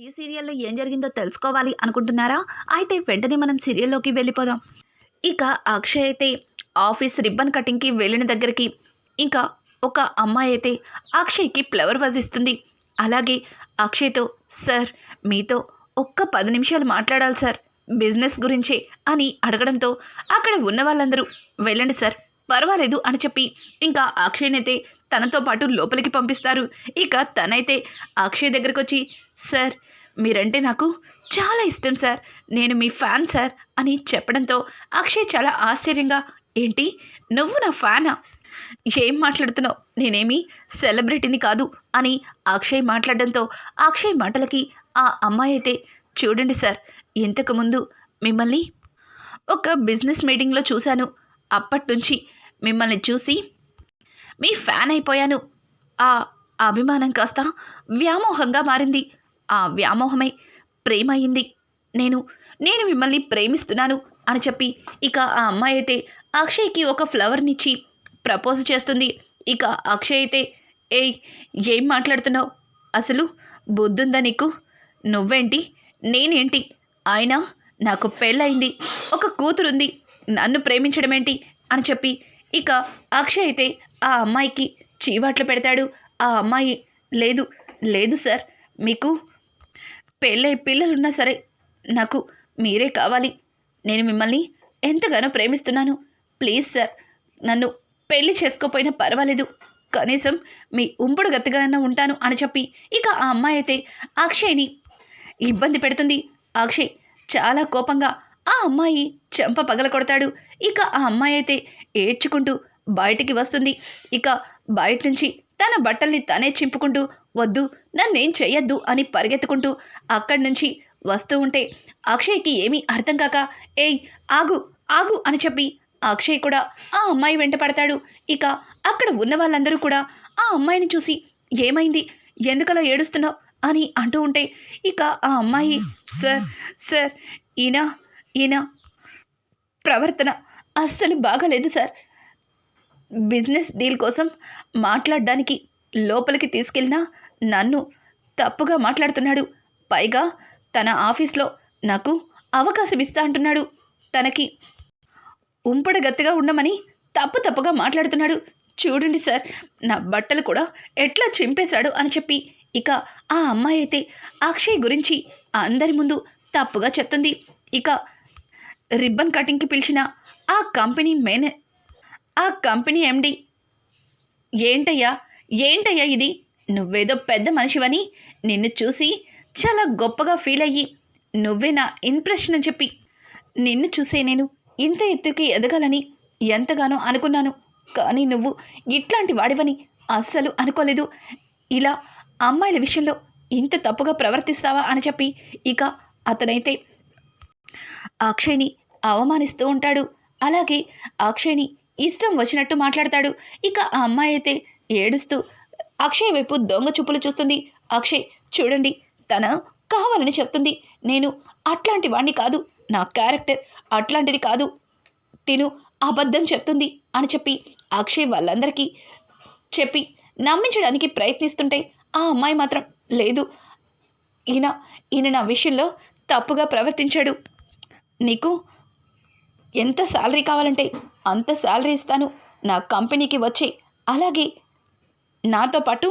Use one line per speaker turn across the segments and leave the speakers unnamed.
ఈ సీరియల్‌లో ఏం జరిగిందో తెలుసుకోవాలి అనుకుంటున్నారా? అయితే వెంటనే మనం సీరియల్‌లోకి వెళ్ళిపోదాం. ఇక అక్షయ్ అయితే ఆఫీస్ రిబ్బన్ కటింగ్‌కి వెళ్ళిన దగ్గరికి ఇంకా ఒక అమ్మాయి అయితే అక్షయ్‌కి ఫ్లవర్ వాజ్ ఇస్తుంది. అలాగే అక్షయ్‌తో సార్ మీతో ఒక్క 10 నిమిషాలు మాట్లాడాలి సార్ బిజినెస్ గురించే అని అడగడంతో అక్కడ ఉన్న వాళ్ళందరూ వెళ్ళండి సార్ పర్వాలేదు అని చెప్పి ఇంకా అక్షయ్‌నైతే తనతో పాటు లోపలికి పంపిస్తారు. ఇక తనైతే అక్షయ్ దగ్గరికి వచ్చి సార్ మీరంటే నాకు చాలా ఇష్టం సార్ నేను మీ ఫ్యాన్ సార్ అని చెప్పడంతో అక్షయ్ చాలా ఆశ్చర్యంగా ఏంటి నువ్వు నా ఫ్యానా ఏం మాట్లాడుతున్నావు నేనేమి సెలబ్రిటీని కాదు అని అక్షయ్ మాట్లాడడంతో అక్షయ్ మాటలకి ఆ అమ్మాయి అయితే చూడండి సార్ ఇంతకుముందు మిమ్మల్ని ఒక బిజినెస్ మీటింగ్లో చూశాను అప్పట్నుంచి మిమ్మల్ని చూసి మీ ఫ్యాన్ అయిపోయాను ఆ అభిమానం కాస్త వ్యామోహంగా మారింది ఆ వ్యామోహమై ప్రేమ అయింది నేను నేను మిమ్మల్ని ప్రేమిస్తున్నాను అని చెప్పి ఇక ఆ అమ్మాయి అయితే అక్షయ్కి ఒక ఫ్లవర్నిచ్చి ప్రపోజ్ చేస్తుంది. ఇక అక్షయ్ అయితే ఏయ్ ఏం మాట్లాడుతున్నావు అసలు బుద్ధుందా నీకు నువ్వేంటి నేనేంటి అయినా నాకు పెళ్ళయింది ఒక కూతురుంది నన్ను ప్రేమించడం ఏంటి అని చెప్పి ఇక అక్షయ్ అయితే ఆ అమ్మాయికి చీవాట్లు పెడతాడు. ఆ అమ్మాయి లేదు లేదు సార్ మీకు పెళ్ళై పిల్లలున్నా సరే నాకు మీరే కావాలి నేను మిమ్మల్ని ఎంతగానో ప్రేమిస్తున్నాను ప్లీజ్ సార్ నన్ను పెళ్లి చేసుకోపోయినా పర్వాలేదు కనీసం మీ ఉంపుడు గతిగానే ఉంటాను అని చెప్పి ఇక ఆ అమ్మాయి అయితే అక్షయ్ని ఇబ్బంది పెడుతుంది. అక్షయ్ చాలా కోపంగా ఆ అమ్మాయి చెంప పగల కొడతాడు. ఇక ఆ అమ్మాయి అయితే ఏడ్చుకుంటూ బయటికి వస్తుంది. ఇక బయట నుంచి తన బట్టల్ని తనే చింపుకుంటూ వద్దు నన్నేం చెయ్యొద్దు అని పరిగెత్తుకుంటూ అక్కడి నుంచి వస్తూ ఉంటే అక్షయ్కి ఏమీ అర్థం కాక ఏయ్ ఆగు ఆగు అని చెప్పి అక్షయ్ కూడా ఆ అమ్మాయి వెంట పడతాడు. ఇక అక్కడ ఉన్న వాళ్ళందరూ కూడా ఆ అమ్మాయిని చూసి ఏమైంది ఎందుకలా ఏడుస్తున్నావు అని అంటూ ఉంటే ఇక ఆ అమ్మాయి సార్ సార్ ఈయన ప్రవర్తన అస్సలు బాగాలేదు సార్ బిజినెస్ డీల్ కోసం మాట్లాడడానికి లోపలికి తీసుకెళ్ళినా నన్ను తప్పుగా మాట్లాడుతున్నాడు పైగా తన ఆఫీస్లో నాకు అవకాశం ఇస్తా అంటున్నాడు తనకి ఉంపడగత్తెగా ఉండమని తప్పుగా మాట్లాడుతున్నాడు చూడండి సార్ నా బట్టలు కూడా ఎట్లా చింపేశాడు అని చెప్పి ఇక ఆ అమ్మాయి అయితే అక్షయ్ గురించి అందరి ముందు తప్పుగా చెప్తుంది. ఇక రిబ్బన్ కటింగ్కి పిలిచిన ఆ కంపెనీ ఎండి ఏంటయ్యా ఇది నువ్వేదో పెద్ద మనిషివని నిన్ను చూసి చాలా గొప్పగా ఫీల్ అయ్యి నువ్వే నా ఇంప్రెషన్ అని చెప్పి నిన్ను చూసే నేను ఇంత ఎత్తుకి ఎదగాలని ఎంతగానో అనుకున్నాను కానీ నువ్వు ఇట్లాంటి వాడివని అస్సలు అనుకోలేదు ఇలా అమ్మాయిల విషయంలో ఇంత తప్పుగా ప్రవర్తిస్తావా అని చెప్పి ఇక అతనైతే అక్షయ్ని అవమానిస్తూ ఉంటాడు. అలాగే అక్షయ్ని ఇష్టం వచ్చినట్టు మాట్లాడతాడు. ఇక ఆ అమ్మాయి అయితే ఏడుస్తూ అక్షయ్ వైపు దొంగ చూపులు చూస్తుంది. అక్షయ్ చూడండి తన కావాలని చెప్తుంది నేను అట్లాంటి వాణ్ణి కాదు నా క్యారెక్టర్ అట్లాంటిది కాదు తిను అబద్ధం చెప్తుంది అని చెప్పి అక్షయ్ వాళ్ళందరికీ చెప్పి నమ్మించడానికి ప్రయత్నిస్తుంటే ఆ అమ్మాయి మాత్రం లేదు ఈయన నా విషయంలో తప్పుగా ప్రవర్తించాడు నీకు ఎంత శాలరీ కావాలంటే అంత శాలరీ ఇస్తాను నా కంపెనీకి వచ్చి అలాగే నాతో పాటు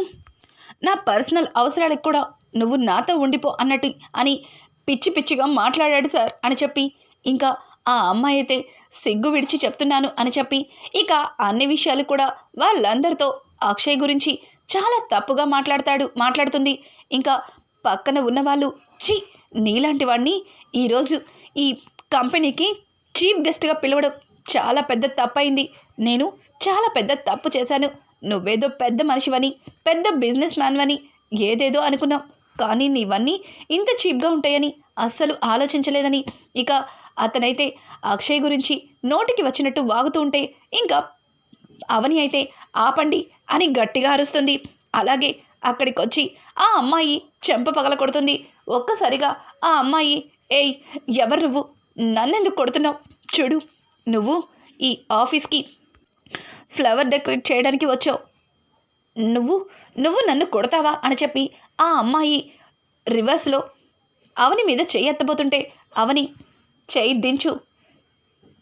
నా పర్సనల్ అవసరాలకు కూడా నువ్వు నాతో ఉండిపో అన్నట్టు అని పిచ్చిగా మాట్లాడాడు సార్ అని చెప్పి ఇంకా ఆ అమ్మాయి అయితే సిగ్గు విడిచి చెప్తున్నాను అని చెప్పి ఇక అన్ని విషయాలు కూడా వాళ్ళందరితో అక్షయ్ గురించి చాలా తప్పుగా మాట్లాడుతుంది. ఇంకా పక్కన ఉన్నవాళ్ళు నీలాంటి వాడిని ఈరోజు ఈ కంపెనీకి చీఫ్ గెస్ట్గా పిలవడం చాలా పెద్ద తప్పైంది నేను చాలా పెద్ద తప్పు చేశాను నువ్వేదో పెద్ద మనిషివని పెద్ద బిజినెస్ మ్యాన్వని ఏదేదో అనుకున్నావు కానీ నీవన్నీ ఇంత చీప్గా ఉంటాయని అస్సలు ఆలోచించలేదని ఇక అతనైతే అక్షయ్ గురించి నోటికి వచ్చినట్టు వాగుతూ ఉంటే ఇంకా అవని అయితే ఆపండి అని గట్టిగా అరుస్తుంది. అలాగే అక్కడికి వచ్చి ఆ అమ్మాయి చెంప పగల కొడుతుంది. ఒక్కసారిగా ఆ అమ్మాయి ఏయ్ ఎవరు నువ్వు నన్నెందుకు కొడుతున్నావు చూడు నువ్వు ఈ ఆఫీస్కి ఫ్లవర్ డెకరేట్ చేయడానికి వచ్చావు నువ్వు నన్ను కొడతావా అని చెప్పి ఆ అమ్మాయి రివర్స్లో అవని మీద చెయ్యి ఎత్తబోతుంటే అవని చెయ్యి దించు,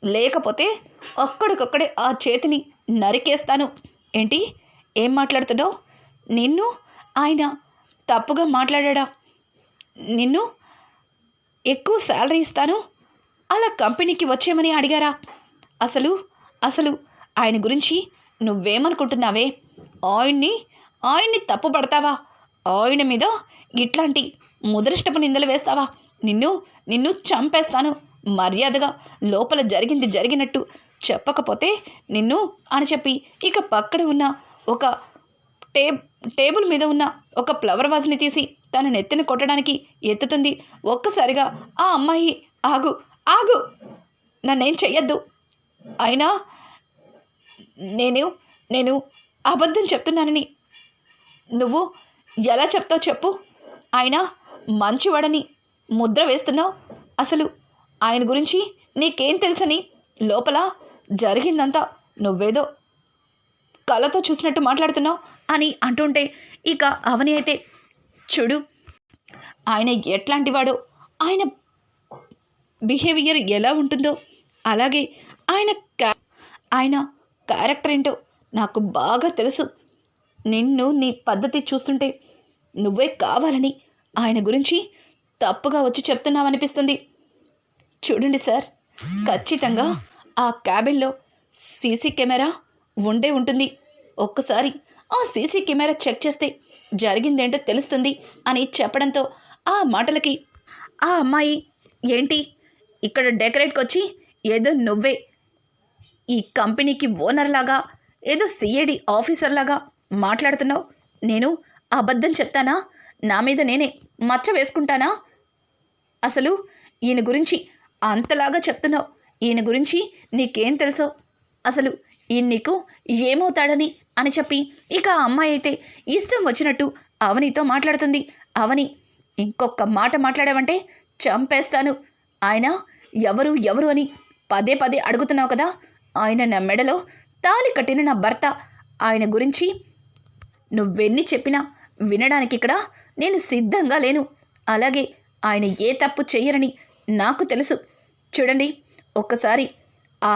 లేకపోతే అక్కడికక్కడే ఆ చేతిని నరికేస్తాను. ఏంటి, ఏం మాట్లాడుతున్నావు? నిన్ను ఆయన తప్పుగా మాట్లాడా? నిన్ను ఎక్కువ శాలరీ ఇస్తాను అలా కంపెనీకి వచ్చేయమని అడిగారా? అసలు అసలు ఆయన గురించి నువ్వేమనుకుంటున్నావే? ఆయన్ని తప్పు పడతావా? ఆయన మీద ఇట్లాంటి ముదృష్టపు నిందలు వేస్తావా? నిన్ను చంపేస్తాను. మర్యాదగా లోపల జరిగింది జరిగినట్టు చెప్పకపోతే నిన్ను అని చెప్పి ఇక పక్కన ఉన్న ఒక టేబుల్ మీద ఉన్న ఒక ఫ్లవర్ వాజ్ని తీసి తన నెత్తిని కొట్టడానికి ఎత్తుతుంది. ఒక్కసారిగా ఆ అమ్మాయి ఆగు ఆగు, నన్నేం చెయ్యొద్దు. అయినా నేను అబద్ధం చెప్తున్నానని నువ్వు ఎలా చెప్తావు చెప్పు? ఆయన మంచివాడని ముద్ర వేస్తున్నావు. అసలు ఆయన గురించి నీకేం తెలుసని లోపల జరిగిందంతా నువ్వేదో కళ్ళతో చూసినట్టు మాట్లాడుతున్నావు అని అంటుంటే ఇక అవని అయితే, చూడు, ఆయన ఎట్లాంటి వాడో, ఆయన బిహేవియర్ ఎలా ఉంటుందో, అలాగే ఆయన క్యారెక్టర్ ఏంటో నాకు బాగా తెలుసు. నీ పద్ధతి చూస్తుంటే నువ్వే కావాలని ఆయన గురించి తప్పుగా వచ్చి చెప్తున్నావనిపిస్తుంది. చూడండి సార్, ఖచ్చితంగా ఆ క్యాబిన్లో సీసీ కెమెరా ఉండే ఉంటుంది. ఒక్కసారి ఆ సీసీ కెమెరా చెక్ చేస్తే జరిగిందేంటో తెలుస్తుంది అని చెప్పడంతో ఆ మాటలకి ఆ అమ్మాయి, ఏంటి ఇక్కడ డెకరేట్కి వచ్చి ఏదో నువ్వే ఈ కంపెనీకి ఓనర్ లాగా, ఏదో సిఐడి ఆఫీసర్ లాగా మాట్లాడుతున్నావు. నేను అబద్ధం చెప్తానా? నా మీద నేనే మచ్చ వేసుకుంటానా? అసలు ఈయన గురించి అంతలాగా చెప్తున్నావు. ఈయన గురించి నీకేం తెలుసో, అసలు ఈయన నీకు ఏమవుతాడని అని చెప్పి ఇక ఆ అమ్మాయి అయితే ఇష్టం వచ్చినట్టు అవనితో మాట్లాడుతుంది. అవని, ఇంకొక మాట మాట్లాడావంటే చంపేస్తాను. ఆయన ఎవరు అని పదే పదే అడుగుతున్నావు కదా. ఆయన నా మెడలో తాళి కట్టిన నా భర్త. ఆయన గురించి నువ్వెన్ని చెప్పినా వినడానికి ఇక్కడ నేను సిద్ధంగా లేను. అలాగే ఆయన ఏ తప్పు చెయ్యరని నాకు తెలుసు. చూడండి, ఒక్కసారి ఆ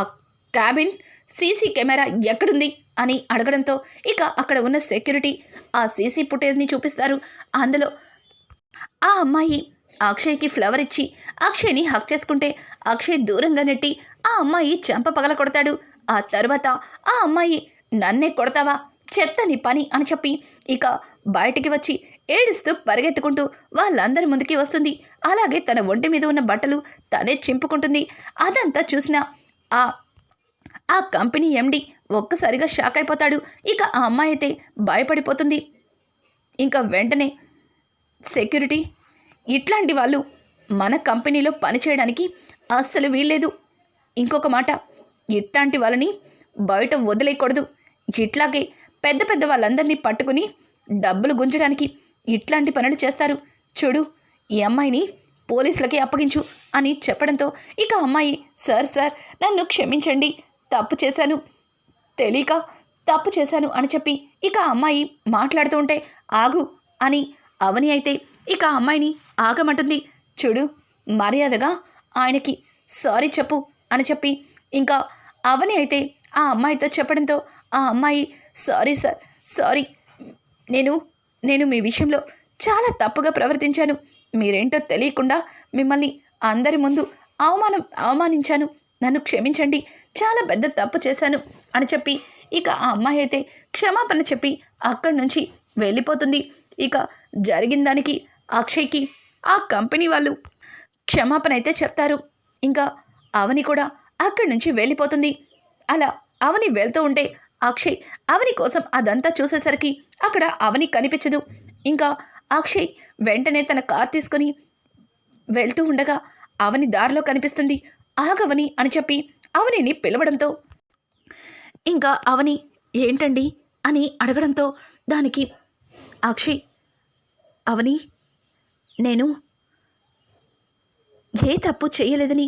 క్యాబిన్ సీసీ కెమెరా ఎక్కడుంది అని అడగడంతో ఇక అక్కడ ఉన్న సెక్యూరిటీ ఆ సీసీ ఫుటేజ్ని చూపిస్తారు. అందులో ఆ అమ్మాయి అక్షయ్కి ఫ్లవర్ ఇచ్చి అక్షయ్ని హక్ చేసుకుంటే అక్షయ్ దూరంగా నెట్టి ఆ అమ్మాయి చెంప పగల కొడతాడు. ఆ తర్వాత ఆ అమ్మాయి, నన్నే కొడతావా, చెప్తా నీ పని అని చెప్పి ఇక బయటికి వచ్చి ఏడుస్తూ పరిగెత్తుకుంటూ వాళ్ళందరి ముందుకి వస్తుంది. అలాగే తన ఒంటి మీద ఉన్న బట్టలు తనే చింపుకుంటుంది. అదంతా చూసిన ఆ కంపెనీ ఎండి ఒక్కసారిగా షాక్ అయిపోతాడు. ఇక ఆ అమ్మాయి అయితే భయపడిపోతుంది. ఇంకా వెంటనే సెక్యూరిటీ, ఇట్లాంటి వాళ్ళు మన కంపెనీలో పనిచేయడానికి అస్సలు వీల్లేదు. ఇంకొక మాట, ఇట్లాంటి వాళ్ళని బయట వదిలేయకూడదు. ఇట్లాగే పెద్ద పెద్ద వాళ్ళందరినీ పట్టుకుని డబ్బులు గుంజడానికి ఇట్లాంటి పనులు చేస్తారు. చూడు, ఈ అమ్మాయిని పోలీసులకి అప్పగించు అని చెప్పడంతో ఇక అమ్మాయి, సార్ నన్ను క్షమించండి, తప్పు చేశాను, తెలియక తప్పు చేశాను అని చెప్పి ఇక అమ్మాయి మాట్లాడుతూ ఉంటే, ఆగు అని అవని అయితే ఇక అమ్మాయిని ఆగమంటుంది. చూడు, మర్యాదగా ఆయనకి సారీ చెప్పు అని చెప్పి ఇంకా అవని అయితే ఆ అమ్మాయితో చెప్పడంతో ఆ అమ్మాయి, సారీ సార్, సారీ, నేను మీ విషయంలో చాలా తప్పుగా ప్రవర్తించాను. మీరేంటో తెలియకుండా మిమ్మల్ని అందరి ముందు అవమానించాను. నన్ను క్షమించండి, చాలా పెద్ద తప్పు చేశాను అని చెప్పి ఇక ఆ అమ్మాయి అయితే క్షమాపణ చెప్పి అక్కడి నుంచి వెళ్ళిపోతుంది. ఇక జరిగిన దానికి అక్షయ్కి ఆ కంపెనీ వాళ్ళు క్షమాపణ అయితే చెప్తారు. ఇంకా అవని కూడా అక్కడి నుంచి వెళ్ళిపోతుంది. అలా అవని వెళ్తూ ఉంటే అక్షయ్ అవని కోసం అదంతా చూసేసరికి అక్కడ అవని కనిపించదు. ఇంకా అక్షయ్ వెంటనే తన కార్ తీసుకుని వెళ్తూ ఉండగా అవని దారిలో కనిపిస్తుంది. ఆగవని అని చెప్పి అవనిని పిలవడంతో ఇంకా అవని, ఏంటండి అని అడగడంతో దానికి అక్షయ్, అవని, నేను ఏ తప్పు చేయలేదని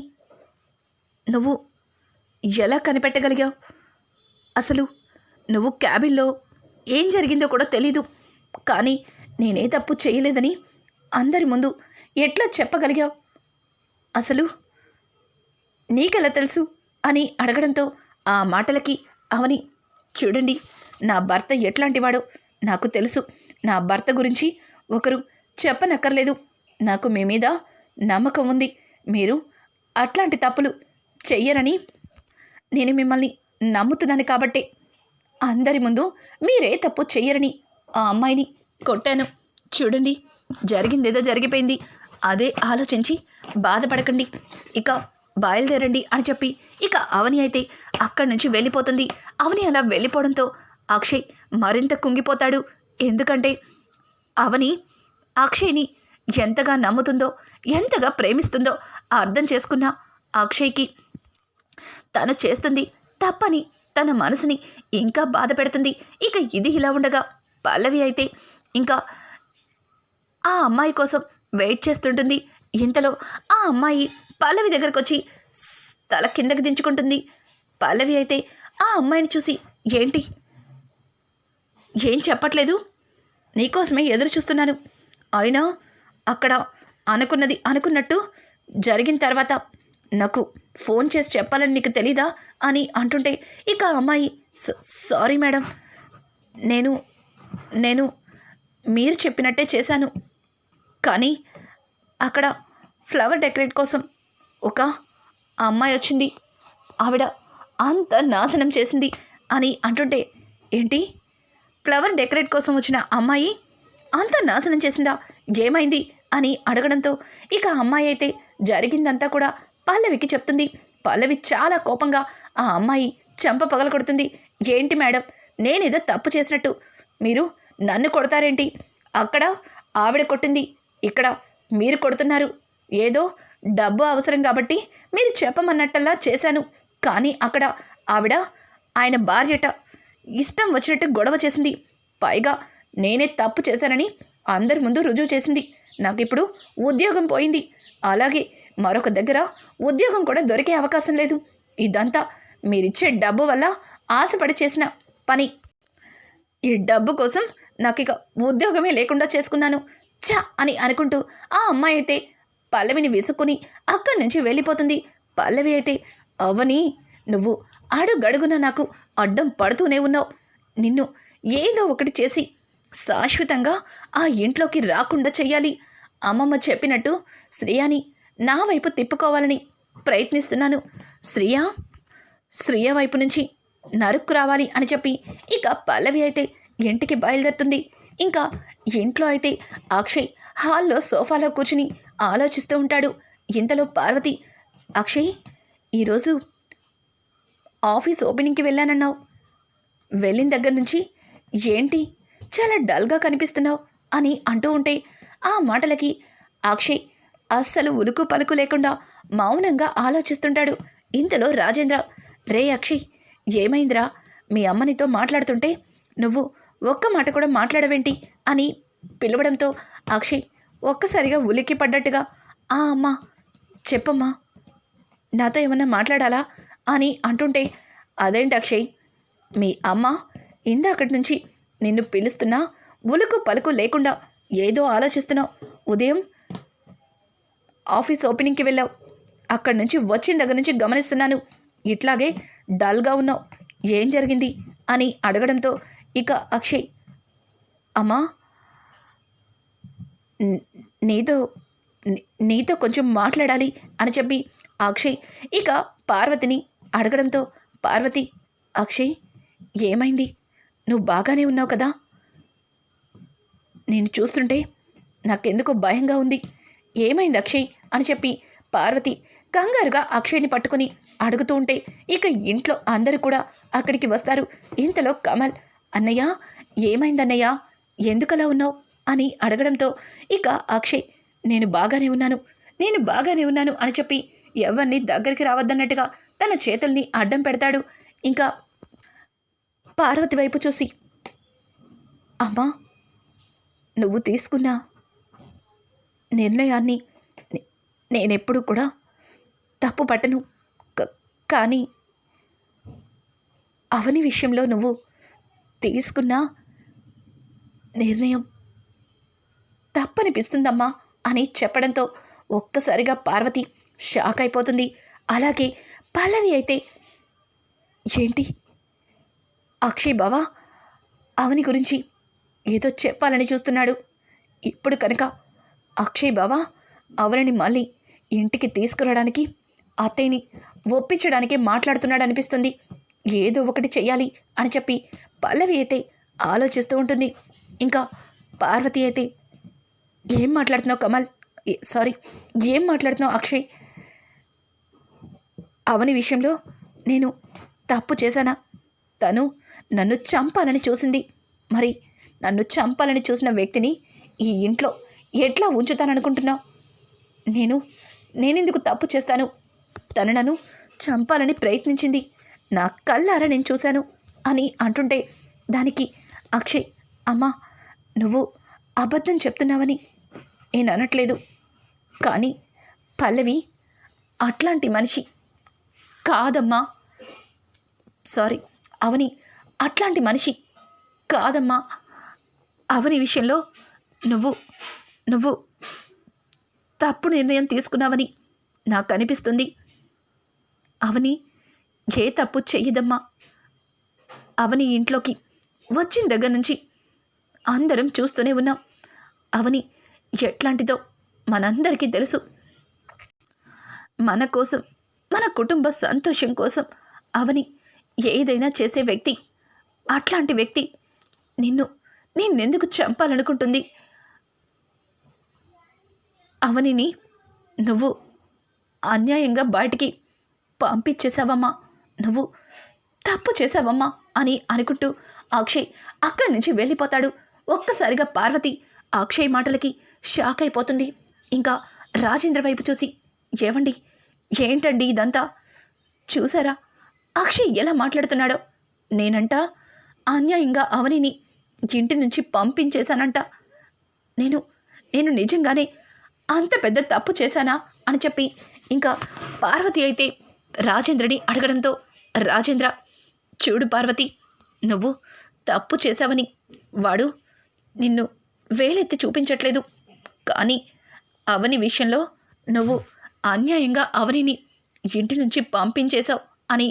నువ్వు ఎలా కనిపెట్టగలిగావు? అసలు నువ్వు క్యాబిన్లో ఏం జరిగిందో కూడా తెలీదు, కానీ నేనే తప్పు చేయలేదని అందరి ముందు ఎట్లా చెప్పగలిగావు? అసలు నీకెలా తెలుసు అని అడగడంతో ఆ మాటలకి అవని, చూడండి, నా భర్త ఎట్లాంటివాడో నాకు తెలుసు. నా భర్త గురించి ఒకరు చెప్పనక్కర్లేదు. నాకు మీ మీద నమ్మకం ఉంది. మీరు అట్లాంటి తప్పులు చెయ్యరని నేను మిమ్మల్ని నమ్ముతున్నాను. కాబట్టి అందరి ముందు మీరే తప్పు చెయ్యరని ఆ అమ్మాయిని కొట్టాను. చూడండి, జరిగిందేదో జరిగిపోయింది. అదే ఆలోచించి బాధపడకండి. ఇక బయలుదేరండి అని చెప్పి ఇక అవని అయితే అక్కడి నుంచి వెళ్ళిపోతుంది. అవని అలా వెళ్ళిపోవడంతో అక్షయ్ మరింత కుంగిపోతాడు. ఎందుకంటే అవని అక్షయ్ని ఎంతగా నమ్ముతుందో, ఎంతగా ప్రేమిస్తుందో అర్థం చేసుకున్న అక్షయ్కి తను చేస్తుంది తప్పని తన మనసుని ఇంకా బాధ పెడుతుంది. ఇక ఇది ఇలా ఉండగా పల్లవి అయితే ఇంకా ఆ అమ్మాయి కోసం వెయిట్ చేస్తుంటుంది. ఇంతలో ఆ అమ్మాయి పల్లవి దగ్గరకు వచ్చి తల కిందకి దించుకుంటుంది. పల్లవి అయితే ఆ అమ్మాయిని చూసి, ఏంటి, ఏం చెప్పట్లేదు? నీకోసమే ఎదురు చూస్తున్నాను. అయినా అక్కడ అనుకున్నది అనుకున్నట్టు జరిగిన తర్వాత నాకు ఫోన్ చేసి చెప్పాలని నీకు తెలీదా అని అంటుంటే ఇక ఆ అమ్మాయి, సారీ మేడం, నేను మీరు చెప్పినట్టే చేశాను. కానీ అక్కడ ఫ్లవర్ డెకరేట్ కోసం ఒక అమ్మాయి వచ్చింది. ఆవిడ అంత నాశనం చేసింది అని అంటుంటే, ఏంటి, ఫ్లవర్ డెకరేట్ కోసం వచ్చిన అమ్మాయి అంత నాశనం చేసిందా? ఏమైంది అని అడగడంతో ఇక అమ్మాయి అయితే జరిగిందంతా కూడా పల్లవికి చెప్తుంది. పల్లవి చాలా కోపంగా ఆ అమ్మాయి చెంప పగలగొడుతుంది. ఏంటి మేడం, నేనేదో తప్పు చేసినట్టు మీరు నన్ను కొడతారేంటి? అక్కడ ఆవిడ కొట్టింది, ఇక్కడ మీరు కొడుతున్నారు. ఏదో డబ్బు అవసరం కాబట్టి మీరు చెప్పమన్నట్టల్లా చేశాను. కానీ అక్కడ ఆవిడ ఆయన భార్యట ఇష్టం వచ్చినట్టు గొడవ చేసింది. పైగా నేనే తప్పు చేశానని అందరి ముందు రుజువు చేసింది. నాకు ఇప్పుడు ఉద్యోగం పోయింది. అలాగే మరొక దగ్గర ఉద్యోగం కూడా దొరికే అవకాశం లేదు. ఇదంతా మీరిచ్చే డబ్బు వల్ల ఆశపడి చేసిన పని. ఈ డబ్బు కోసం నాకు ఇక ఉద్యోగమే లేకుండా చేసుకున్నాను చా అని అనుకుంటూ ఆ అమ్మాయి అయితే పల్లవిని విసుక్కుని అక్కడి నుంచి వెళ్ళిపోతుంది. పల్లవి అయితే, అవని, నువ్వు అడుగడుగున నాకు అడ్డం పడుతూనే ఉన్నావు. నిన్ను ఏదో ఒకటి చేసి శాశ్వతంగా ఆ ఇంట్లోకి రాకుండా చెయ్యాలి. అమ్మమ్మ చెప్పినట్టు శ్రేయాని నా వైపు తిప్పుకోవాలని ప్రయత్నిస్తున్నాను. శ్రేయ వైపు నుంచి నరుక్కు రావాలి అని చెప్పి ఇక పల్లవి అయితే ఇంటికి బయలుదేరుతుంది. ఇంకా ఇంట్లో అయితే అక్షయ్ హాల్లో సోఫాలో కూర్చుని ఆలోచిస్తూ ఉంటాడు. ఇంతలో పార్వతి, అక్షయ్, ఈరోజు ఆఫీస్ ఓపెనింగ్కి వెళ్ళానన్నావు. వెళ్ళిన దగ్గర నుంచి ఏంటి చాలా డల్గా కనిపిస్తున్నావు అని అంటూ ఉంటే ఆ మాటలకి అక్షయ్ అస్సలు ఉలుకు పలుకు లేకుండా మౌనంగా ఆలోచిస్తుంటాడు. ఇంతలో రాజేంద్ర, రే అక్షయ్, ఏమైందిరా? మీ అమ్మనితో మాట్లాడుతుంటే నువ్వు ఒక్క మాట కూడా మాట్లాడవేంటి అని పిలవడంతో అక్షయ్ ఒక్కసారిగా ఉలిక్కి పడ్డట్టుగా, ఆ అమ్మా, చెప్పమ్మా, నాతో ఏమన్నా మాట్లాడాలా అని అంటుంటే, అదేంటి అక్షయ్, మీ అమ్మ ఇందాకటి నుంచి నిన్ను పిలుస్తున్నా ఉలుకు పలుకు లేకుండా ఏదో ఆలోచిస్తున్నావు. ఉదయం ఆఫీస్ ఓపెనింగ్కి వెళ్ళావు. అక్కడి నుంచి వచ్చిన దగ్గర నుంచి గమనిస్తున్నాను. ఇట్లాగే డల్గా ఉన్నావు. ఏం జరిగింది అని అడగడంతో ఇక అక్షయ్, అమ్మా, నీతో కొంచెం మాట్లాడాలి అని చెప్పి అక్షయ్ ఇక పార్వతిని అడగడంతో పార్వతి, అక్షయ్, ఏమైంది? నువ్వు బాగానే ఉన్నావు కదా? నేను చూస్తుంటే నాకెందుకో భయంగా ఉంది. ఏమైంది అక్షయ్ అని చెప్పి పార్వతి కంగారుగా అక్షయ్ని పట్టుకుని అడుగుతూ ఉంటే ఇక ఇంట్లో అందరూ కూడా అక్కడికి వస్తారు. ఇంతలో కమల్, అన్నయ్య, ఏమైందన్నయ్య, ఎందుకలా ఉన్నావు అని అడగడంతో ఇక అక్షయ్, నేను బాగానే ఉన్నాను అని చెప్పి ఎవరిని దగ్గరికి రావద్దన్నట్టుగా తన చేతుల్ని అడ్డం పెడతాడు. ఇంకా పార్వతి వైపు చూసి, అమ్మా, నువ్వు తీసుకున్న నిర్ణయాన్ని నేనెప్పుడు కూడా తప్పు పట్టను. కానీ అవని విషయంలో నువ్వు తీసుకున్న నిర్ణయం తప్పనిపిస్తుందమ్మా అని చెప్పడంతో ఒక్కసారిగా పార్వతి షాక్ అయిపోతుంది. అలాగే పల్లవి అయితే, ఏంటి అక్షయ్ బావా అవని గురించి ఏదో చెప్పాలని చూస్తున్నాడు. ఇప్పుడు కనుక అక్షయ్ బావా అవనిని మళ్ళీ ఇంటికి తీసుకురావడానికి అత్తయ్యని ఒప్పించడానికి మాట్లాడుతున్నాడు అనిపిస్తుంది. ఏదో ఒకటి చెయ్యాలి అని చెప్పి పల్లవి అయితే ఆలోచిస్తూ ఉంటుంది. ఇంకా పార్వతి అయితే, ఏం మాట్లాడుతున్నావు కమల్, సారీ ఏం మాట్లాడుతున్నావు అక్షయ్, అవని విషయంలో నేను తప్పు చేశానా? తను నన్ను చంపాలని చూసింది. మరి నన్ను చంపాలని చూసిన వ్యక్తిని ఈ ఇంట్లో ఎట్లా ఉంచుతాననుకుంటున్నావు? నేనెందుకు తప్పు చేస్తాను? తను నన్ను చంపాలని ప్రయత్నించింది, నా కళ్ళారా నేను చూశాను అని అంటుంటే దానికి అక్షయ్, అమ్మా నువ్వు అబద్ధం చెప్తున్నావని నేను అనట్లేదు, కానీ పల్లవి అట్లాంటి మనిషి కాదమ్మా, సారీ అవని అట్లాంటి మనిషి కాదమ్మా. అవని విషయంలో నువ్వు తప్పు నిర్ణయం తీసుకున్నావని నాకు అనిపిస్తుంది. అవని ఏ తప్పు చెయ్యదమ్మా. అవని ఇంట్లోకి వచ్చిన దగ్గర నుంచి అందరం చూస్తూనే ఉన్నాం. అవని ఎట్లాంటిదో మనందరికీ తెలుసు. మన కోసం, మన కుటుంబ సంతోషం కోసం అవని ఏదైనా చేసే వ్యక్తి. అట్లాంటి వ్యక్తి నిన్నెందుకు చంపాలనుకుంటుంది? అవనిని నువ్వు అన్యాయంగా బయటికి పంపించేశావమ్మా, నువ్వు తప్పు చేశావమ్మా అని అనుకుంటూ అక్షయ్ అక్కడి నుంచి వెళ్ళిపోతాడు. ఒక్కసారిగా పార్వతి అక్షయ్ మాటలకి షాక్ అయిపోతుంది. ఇంకా రాజేంద్ర వైపు చూసి, ఏవండి ఏంటండి ఇదంతా, చూసారా అక్షయ్ ఎలా మాట్లాడుతున్నాడో? నేనంట అన్యాయంగా అవనిని ఇంటి నుంచి పంపించేశానంట. నేను నిజంగానే అంత పెద్ద తప్పు చేశానా అని చెప్పి ఇంకా పార్వతి అయితే రాజేంద్రని అడగడంతో, రాజేంద్ర చూడు పార్వతి, నువ్వు తప్పు చేశావని వాడు నిన్ను వేలెత్తి చూపించట్లేదు, కానీ అవని విషయంలో నువ్వు అన్యాయంగా అవనిని ఇంటి నుంచి పంపించేశావు అని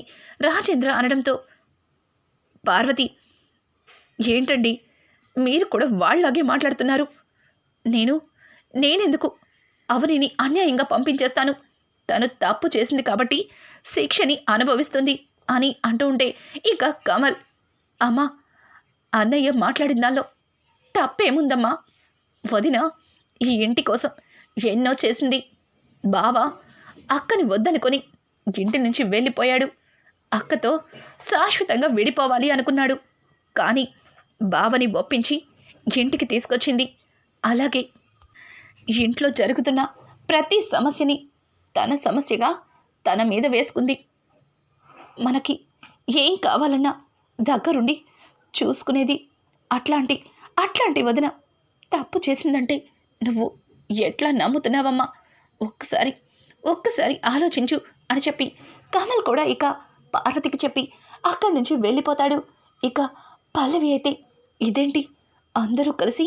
రాజేంద్ర అనడంతో, పార్వతి ఏంటండి మీరు కూడా వాళ్ళలాగే మాట్లాడుతున్నారు? నేనెందుకు అవనిని అన్యాయంగా పంపించేస్తాను? తను తప్పు చేసింది కాబట్టి శిక్షని అనుభవిస్తుంది అని అంటూ ఉంటే ఇక కమల్, అమ్మా అన్నయ్య మాట్లాడిన దానిలో తప్పేముందమ్మా? వదిన ఈ ఇంటి కోసం ఎన్నో చేసింది. బావ అక్కని వద్దనుకొని ఇంటి నుంచి వెళ్ళిపోయాడు. అక్కతో శాశ్వతంగా విడిపోవాలి అనుకున్నాడు, కానీ బావని ఒప్పించి ఇంటికి తీసుకొచ్చింది. అలాగే ఇంట్లో జరుగుతున్న ప్రతి సమస్యని తన సమస్యగా తన మీద వేసుకుంది. మనకి ఏం కావాలన్నా దగ్గరుండి చూసుకునేది. అట్లాంటి వదిన తప్పు చేసిందంటే నువ్వు ఎట్లా నమ్ముతున్నావమ్మా? ఒక్కసారి ఆలోచించు అని చెప్పి కమల్ కూడా ఇక పార్వతికి చెప్పి అక్కడి నుంచి వెళ్ళిపోతాడు. ఇక పల్లవి అయితే, ఇదేంటి అందరూ కలిసి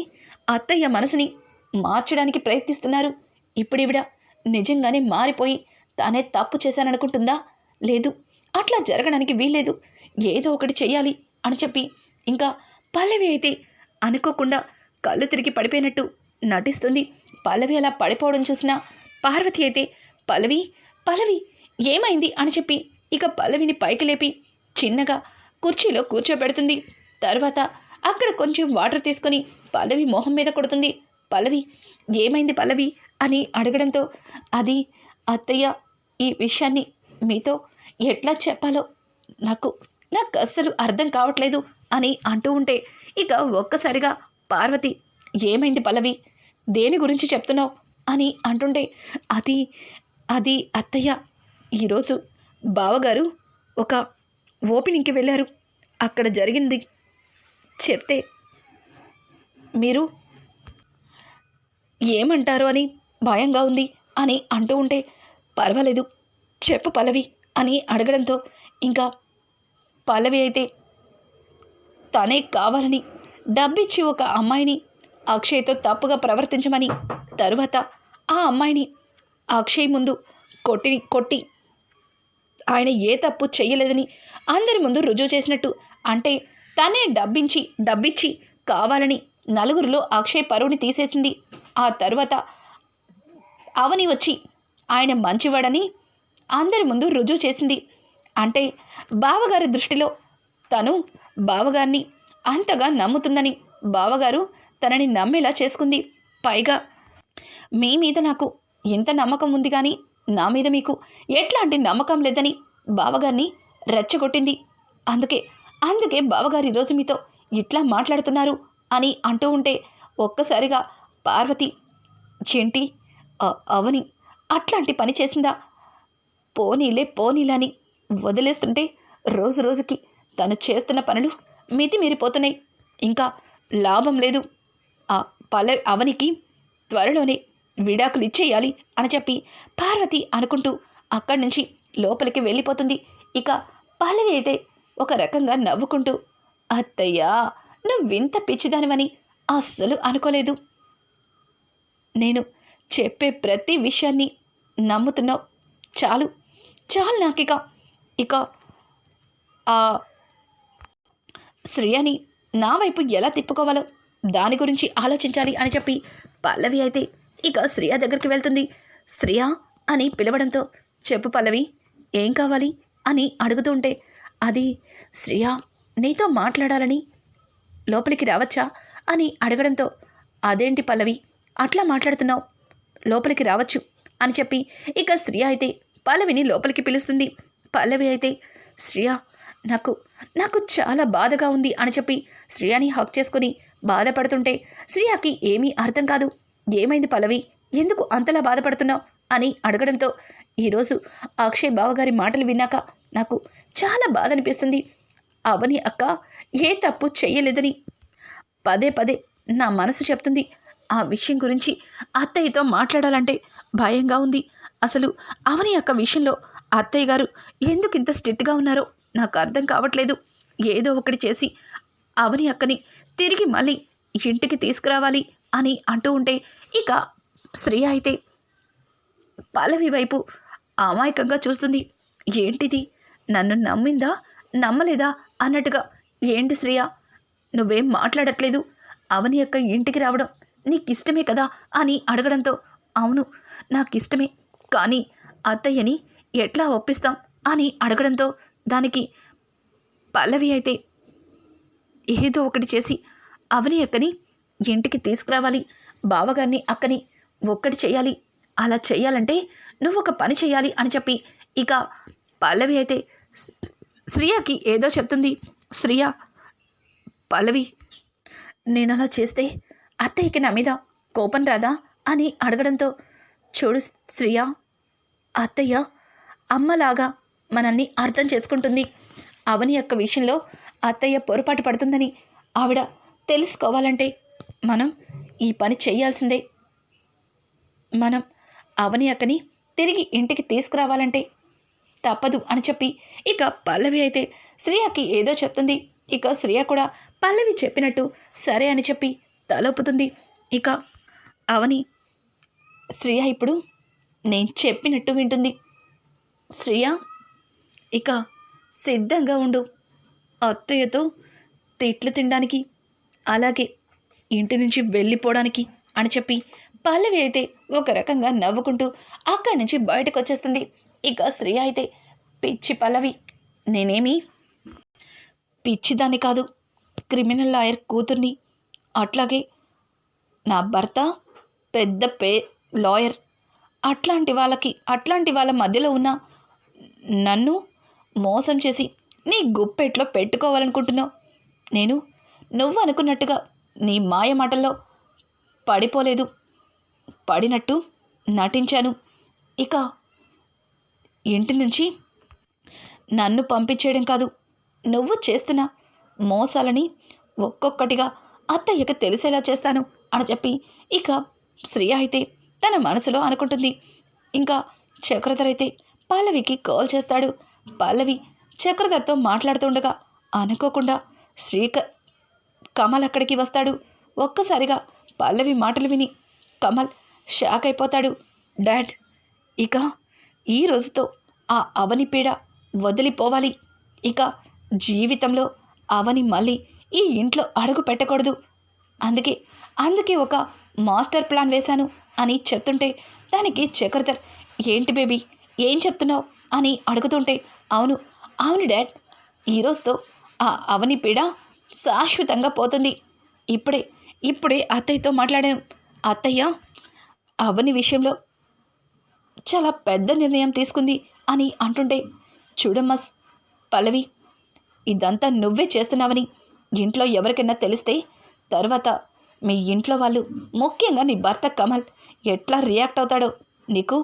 అత్తయ్య మనసుని మార్చడానికి ప్రయత్నిస్తున్నారు. ఇప్పుడివిడ నిజంగానే మారిపోయి తానే తప్పు చేశాననుకుంటుందా? లేదు, అట్లా జరగడానికి వీల్లేదు, ఏదో ఒకటి చెయ్యాలి అని చెప్పి ఇంకా పల్లవి అయితే అనుకోకుండా కళ్ళు తిరిగి పడిపోయినట్టు నటిస్తుంది. పల్లవి అలా పడిపోవడం చూసిన పార్వతి అయితే, పల్లవి ఏమైంది అని చెప్పి ఇక పల్లవిని పైకి లేపి చిన్నగా కుర్చీలో కూర్చోబెడుతుంది. తర్వాత అక్కడ కొంచెం వాటర్ తీసుకొని పల్లవి మొహం మీద కొడుతుంది. పల్లవి ఏమైంది పల్లవి అని అడగడంతో, అది అత్తయ్య ఈ విషయాన్ని మీతో ఎట్లా చెప్పాలో నాకు అస్సలు అర్థం కావట్లేదు అని అంటూ ఉంటే ఇక ఒక్కసారిగా పార్వతి, ఏమైంది పల్లవి, దేని గురించి చెప్తున్నావు అని అంటుంటే, అది అత్తయ్య ఈరోజు బావగారు ఒక ఓపెనింగ్కి వెళ్ళారు, అక్కడ జరిగింది చెప్తే మీరు ఏమంటారు అని భయంగా ఉంది అని అంటూ ఉంటే, పర్వాలేదు చెప్పు పల్లవి అని అడగడంతో ఇంకా పల్లవి అయితే తనే కావాలని డబ్బిచ్చి ఒక అమ్మాయిని అక్షయ్తో తప్పుగా ప్రవర్తించమని, తరువాత ఆ అమ్మాయిని అక్షయ్ ముందు కొట్టి ఆయన ఏ తప్పు చెయ్యలేదని అందరి ముందు రుజువు చేసినట్టు, అంటే తనే డబ్బిచ్చి కావాలని నలుగురిలో అక్షయ్ పరువుని తీసేసింది. ఆ తరువాత అవని వచ్చి ఆయన మంచివాడని అందరి ముందు రుజువు చేసింది. అంటే బావగారి దృష్టిలో తను బావగారిని అంతగా నమ్ముతుందని బావగారు తనని నమ్మేలా చేసుకుంది. పైగా మీ మీద నాకు ఎంత నమ్మకం ఉంది కానీ నా మీద మీకు ఎట్లాంటి నమ్మకం లేదని బావగారిని రెచ్చగొట్టింది. అందుకే బావగారు ఈరోజు మీతో ఇట్లా మాట్లాడుతున్నారు అని అంటూ ఉంటే ఒక్కసారిగా పార్వతి, చెంటి, అవని అట్లాంటి పని చేసిందా? పోనీలని వదిలేస్తుంటే రోజు రోజుకి తను చేస్తున్న పనులు మితిమీరిపోతున్నాయి. ఇంకా లాభం లేదు. అవనికి త్వరలోనే విడాకులు ఇచ్చేయాలి అని చెప్పి పార్వతి అనుకుంటూ అక్కడి నుంచి లోపలికి వెళ్ళిపోతుంది. ఇక పల్లవి అయితే ఒక రకంగా నవ్వుకుంటూ, అత్తయ్యా, నువ్వింత పిచ్చిదానివని అస్సలు అనుకోలేదు. నేను చెప్పే ప్రతి విషయాన్ని నమ్ముతున్నావు. చాలు నాకిక ఆ శ్రేయని నా వైపు ఎలా తిప్పుకోవాలో దాని గురించి ఆలోచించాలి అని చెప్పి పల్లవి అయితే ఇక శ్రేయ దగ్గరికి వెళ్తుంది. శ్రేయ అని పిలవడంతో, చెప్పు పల్లవి, ఏం కావాలి అని అడుగుతూ ఉంటే, అది శ్రేయ నీతో మాట్లాడాలని లోపలికి రావచ్చా అని అడగడంతో, అదేంటి పల్లవి అట్లా మాట్లాడుతున్నావు, లోపలికి రావచ్చు అని చెప్పి ఇక శ్రేయ అయితే పల్లవిని లోపలికి పిలుస్తుంది. పల్లవి అయితే, శ్రేయ నాకు చాలా బాధగా ఉంది అని చెప్పి శ్రేయని హక్ చేసుకుని బాధపడుతుంటే శ్రేయకి ఏమీ అర్థం కాదు. ఏమైంది పల్లవి, ఎందుకు అంతలా బాధపడుతున్నావు అని అడగడంతో, ఈరోజు అక్షయ్ బావగారి మాటలు విన్నాక నాకు చాలా బాధ అనిపిస్తుంది. అవని అక్క ఏ తప్పు చెయ్యలేదని పదే నా మనసు చెప్తుంది. ఆ విషయం గురించి అత్తయ్యతో మాట్లాడాలంటే భయంగా ఉంది. అసలు అవని అక్క విషయంలో అత్తయ్య గారు ఎందుకు ఇంత స్ట్రిక్ట్గా ఉన్నారో నాకు అర్థం కావట్లేదు. ఏదో ఒకటి చేసి అవని అక్కని తిరిగి మళ్ళీ ఇంటికి తీసుకురావాలి అని అంటూ ఉంటే ఇక శ్రేయ అయితే పల్లవి వైపు అమాయకంగా చూస్తుంది. ఏంటిది, నన్ను నమ్మిందా నమ్మలేదా అన్నట్టుగా. ఏంటి శ్రేయ, నువ్వేం మాట్లాడట్లేదు, అవని అక్క ఇంటికి రావడం నీకు ఇష్టమే కదా అని అడగడంతో, అవును నాకిష్టమే, కానీ అత్తయ్యని ఎట్లా ఒప్పిస్తాం అని అడగడంతో దానికి పల్లవి అయితే ఏదో ఒకటి చేసి అవని అక్కని ఇంటికి తీసుకురావాలి, బావగారిని అక్కని ఒక్కటి చేయాలి, అలా చేయాలంటే నువ్వు ఒక పని చేయాలి అని చెప్పి ఇక పల్లవి అయితే శ్రేయకి ఏదో చెప్తుంది. శ్రేయ, పల్లవి, నేను అలా చేస్తే అత్తయ్యకి నా మీద కోపం రాదా అని అడగడంతో, చూడు శ్రేయ, అత్తయ్య అమ్మలాగా మనల్ని అర్థం చేసుకుంటుంది. అవని యొక్క విషయంలో అత్తయ్య పొరపాటు పడుతుందని ఆవిడ తెలుసుకోవాలంటే మనం ఈ పని చేయాల్సిందే. మనం అవని అక్కని తిరిగి ఇంటికి తీసుకురావాలంటే తప్పదు అని చెప్పి ఇక పల్లవి అయితే శ్రేయకి ఏదో చెప్తుంది. ఇక శ్రేయ కూడా పల్లవి చెప్పినట్టు సరే అని చెప్పి తలొప్పుతుంది. ఇక అవని శ్రేయ ఇప్పుడు నేను చెప్పినట్టు వింటుంది. శ్రేయ, ఇక సిద్ధంగా ఉండు, అత్తయ్యతో తిట్లు తినడానికి, అలాగే ఇంటి నుంచి వెళ్ళిపోవడానికి అని చెప్పి పల్లవి అయితే ఒక రకంగా నవ్వుకుంటూ అక్కడి నుంచి బయటకు వచ్చేస్తుంది. ఇక శ్రేయ అయితే, పిచ్చి పల్లవి, నేనేమి పిచ్చిదాన్ని కాదు, క్రిమినల్ లాయర్ కూతుర్ని, అట్లాగే నా భర్త పెద్ద లాయర్, అట్లాంటి వాళ్ళ మధ్యలో ఉన్న నన్ను మోసం చేసి నీ గుప్పెట్లో పెట్టుకోవాలనుకుంటున్నావు. నేను నువ్వు అనుకున్నట్టుగా నీ మాయ మాటల్లో పడిపోలేదు, పడినట్టు నటించాను. ఇక ఇంటి నుంచి నన్ను పంపించేయడం కాదు, నువ్వు చేస్తున్న మోసాలని ఒక్కొక్కటిగా అత్తయ్యకి తెలిసేలా చేస్తాను అని చెప్పి ఇక శ్రేయ అయితే తన మనసులో అనుకుంటుంది. ఇంకా చక్రధర్ అయితే పల్లవికి కాల్ చేస్తాడు. పల్లవి చక్రధర్తో మాట్లాడుతుండగా అనుకోకుండా కమల్ అక్కడికి వస్తాడు. ఒక్కసారిగా పల్లవి మాటలు విని, కమల్ షాక్ అయిపోతాడు. డాడ్, ఇక ఈ రోజుతో ఆ అవని పీడ వదిలిపోవాలి. ఇక జీవితంలో అవని మళ్ళీ ఈ ఇంట్లో అడుగు పెట్టకూడదు. అందుకే అందుకే ఒక మాస్టర్ ప్లాన్ వేశాను అని చెప్తుంటే దానికి చక్రధర్, ఏంటి బేబీ, ఏం చెప్తున్నావు అని అడుగుతుంటే, అవును అవును డాడ్, ఈరోజుతో ఆ అవని పీడ శాశ్వతంగా పోతుంది. ఇప్పుడే ఇప్పుడే అత్తయ్యతో మాట్లాడాను. అత్తయ్య అవని విషయంలో చాలా పెద్ద నిర్ణయం తీసుకుంది అని అంటుంటే, చూడమ్మా పల్లవి, ఇదంతా నువ్వే చేస్తున్నావని ఇంట్లో ఎవరికైనా తెలిస్తే తర్వాత మీ ఇంట్లో వాళ్ళు, ముఖ్యంగా నీ భర్త కమల్ ఎట్లా రియాక్ట్ అవుతాడో నీకు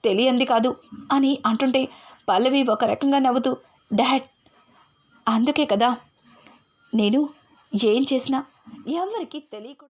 తెలియంది కాదు అని అంటుంటే, పల్లవి ఒక రకంగా నవ్వుతూ, డాడ్, అందుకే కదా నేను ఏం చేసినా ఎవరికి తెలియకుండా